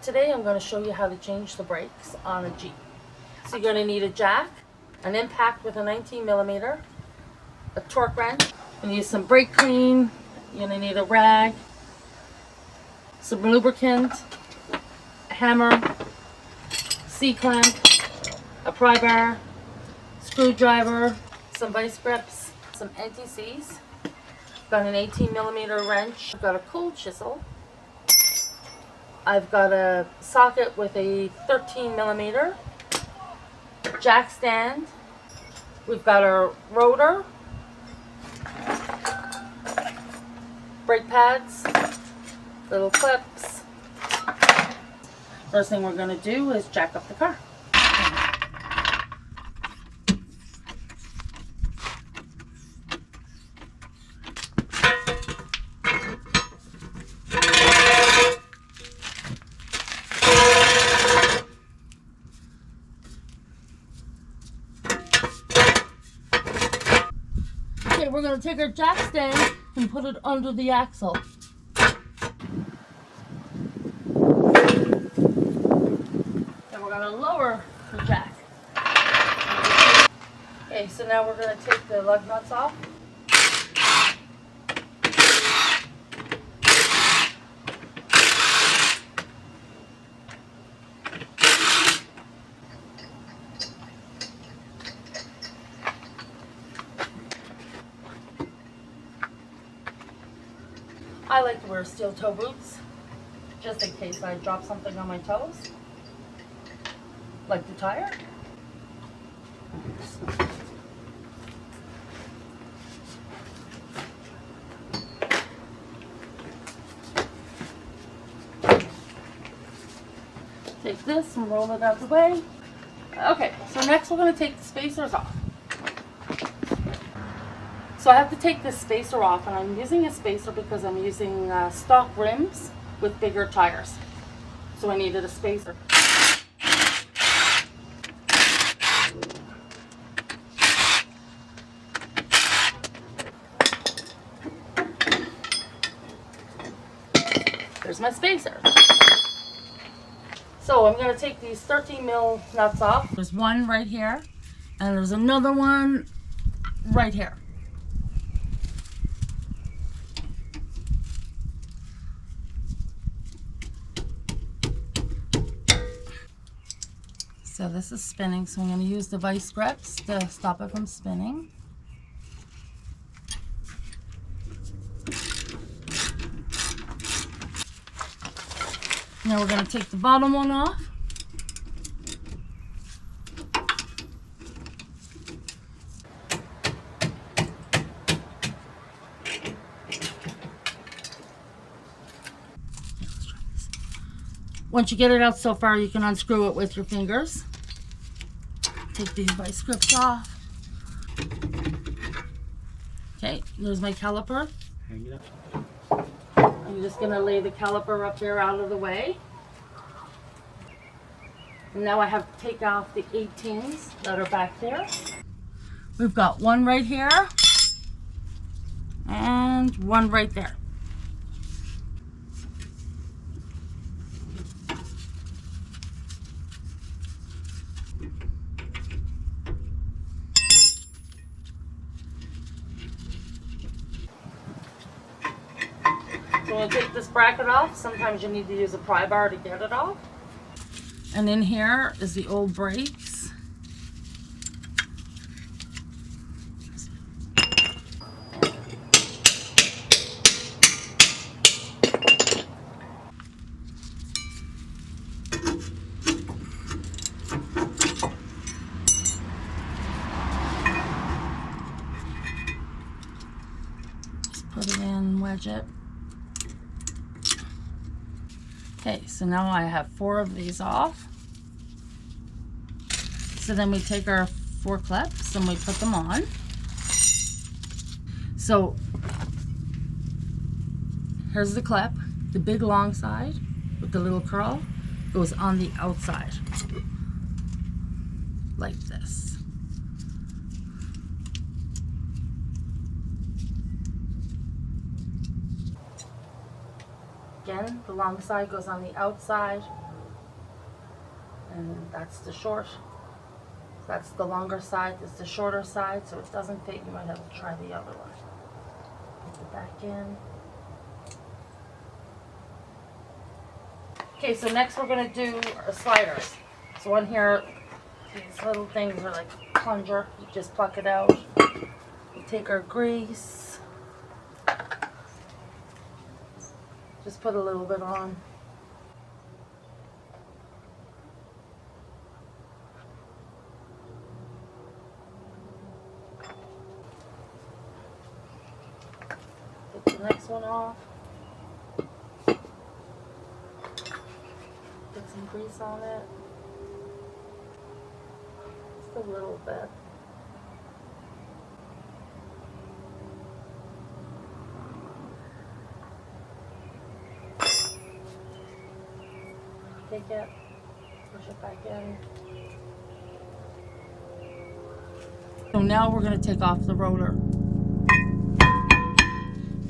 Today I'm going to show you how to change the brakes on a Jeep. So you're going to need a jack, an impact with a 19mm, a torque wrench, you're going to use some brake clean, you're going to need a rag, some lubricant, a hammer, C-clamp, a pry bar, screwdriver, some vice grips, some anti-seize, got an 18mm wrench, I've got a cold chisel, I've got a socket with a 13mm, jack stand, we've got our rotor, brake pads, little clips. First thing we're going to do is jack up the car. Okay, we're going to take our jack stand and put it under the axle. Then we're going to lower the jack. Okay, so now we're going to take the lug nuts off. I like to wear steel toe boots, just in case I drop something on my toes, like the tire. Take this and roll it out the way. Okay, so next we're going to take the spacers off. So I have to take this spacer off, and I'm using a spacer because I'm using stock rims with bigger tires. So I needed a spacer. There's my spacer. So I'm going to take these 13mm nuts off. There's one right here, and there's another one right here. So this is spinning, so I'm going to use the vice grips to stop it from spinning. Now we're going to take the bottom one off. Once you get it out so far, you can unscrew it with your fingers. Take these vice grips off. Okay, there's my caliper. Hang it up. I'm just going to lay the caliper up there out of the way. And now I have to take off the 18s that are back there. We've got one right here and one right there. So we'll take this bracket off. Sometimes you need to use a pry bar to get it off. And in here is the old brakes. Just put it in, wedge it. Okay, so now I have 4 of these off. So then we take our 4 clips and we put them on. So here's the clip, the big long side with the little curl goes on the outside, like this. Again, the long side goes on the outside And that's the short. That's the longer side. This is the shorter side, so it doesn't fit. You might have to try the other one. Put it back in. Okay, so next we're going to do our sliders. So on here, these little things are like a plunger. You just pluck it out. We take our grease. Just put a little bit on. Take the next one off. Put some grease on it. Just a little bit. Take it, push it back in. So now we're going to take off the rotor.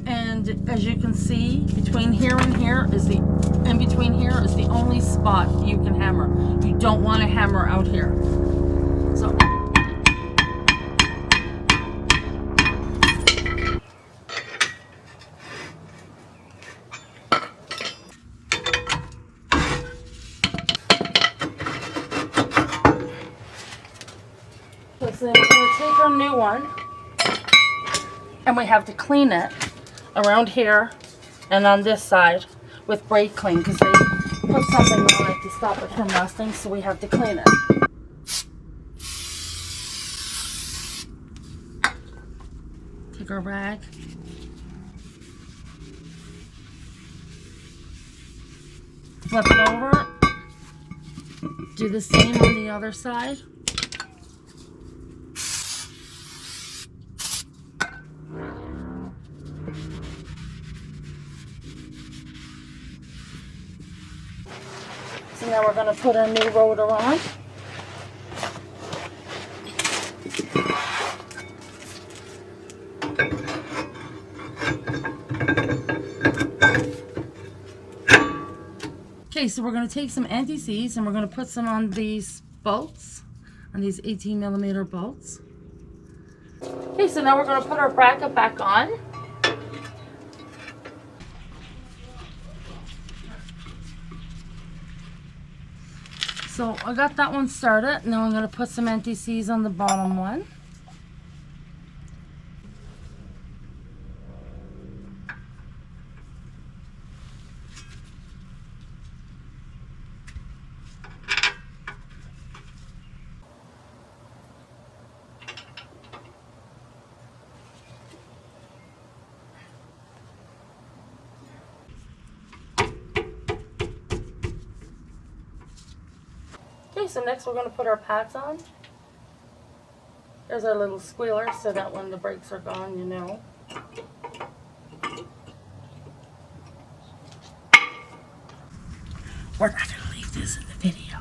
And as you can see, between here and here is the only spot you can hammer. You don't want to hammer out here. So then we're going to take our new one and we have to clean it around here and on this side with brake clean because they put something on it to stop it from rusting, so we have to clean it. Take our rag. Flip it over. Do the same on the other side. So now we're going to put a new rotor on. Okay, so we're going to take some anti-seize and we're going to put some on these bolts, on these 18mm bolts. Okay, so now we're going to put our bracket back on. So I got that one started. Now I'm going to put some anti-seize on the bottom one. Okay, so next we're going to put our pads on. There's our little squealer so that when the brakes are gone, you know. We're not going to leave this in the video.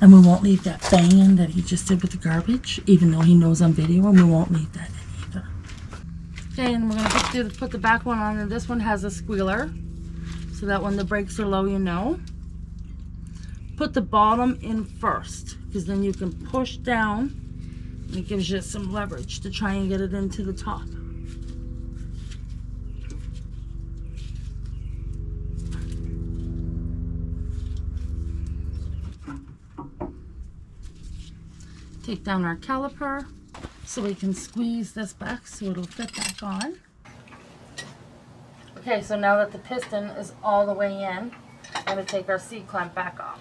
And we won't leave that banging that he just did with the garbage, even though he knows on video, and we won't leave that in either. Okay, and we're going to put the back one on, and this one has a squealer so that when the brakes are low, you know. Put the bottom in first, because then you can push down and it gives you some leverage to try and get it into the top. Take down our caliper so we can squeeze this back so it'll fit back on. Okay, so now that the piston is all the way in, I'm going to take our C-clamp back off.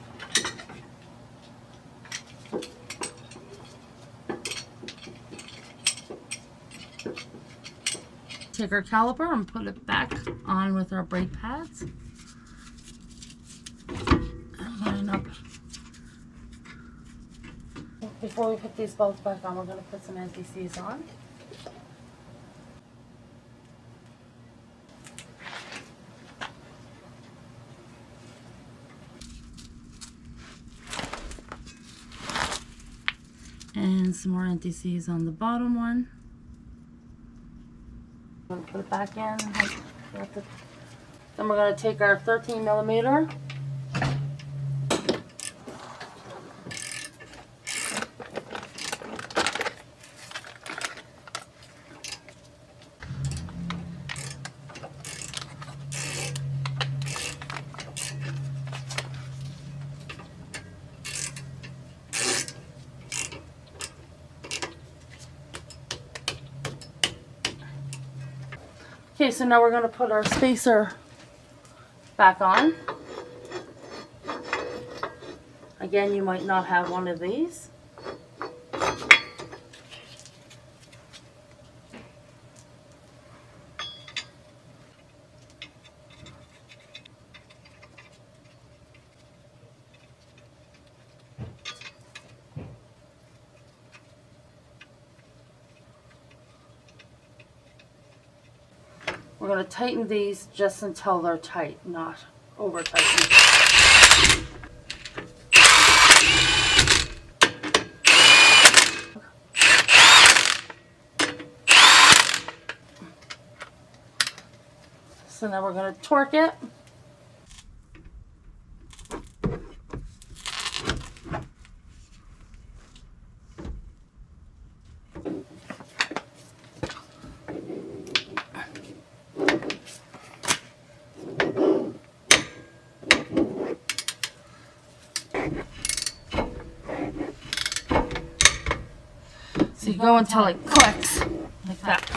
Take our caliper and put it back on with our brake pads. And line up. Before we put these bolts back on, we're going to put some anti-seize on. And some more anti-seize on the bottom one. I'm going to put it back in. Then we're going to take our 13mm Okay, so now we're going to put our spacer back on. Again, you might not have one of these. We're going to tighten these just until they're tight, not over tightened. So now we're going to torque it. So you go until it clicks, like that.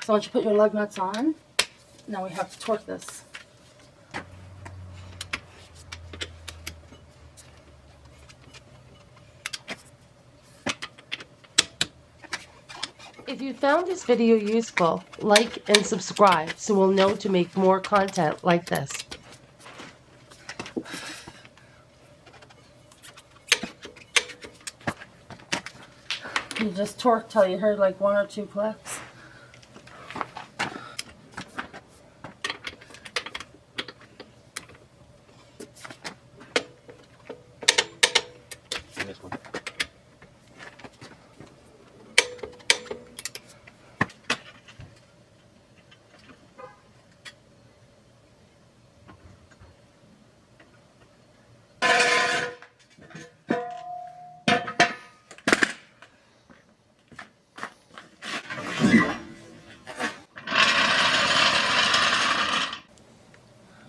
So once you put your lug nuts on, now we have to torque this. If you found this video useful, like and subscribe so we'll know to make more content like this. You just torque till you heard like 1 or 2 clicks. And this one.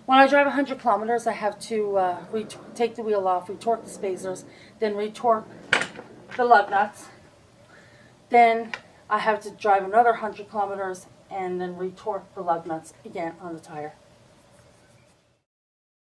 When I drive 100 kilometers, I have to take the wheel off, retorque the spacers, then retorque the lug nuts. Then I have to drive another 100 kilometers and then retorque the lug nuts again on the tire.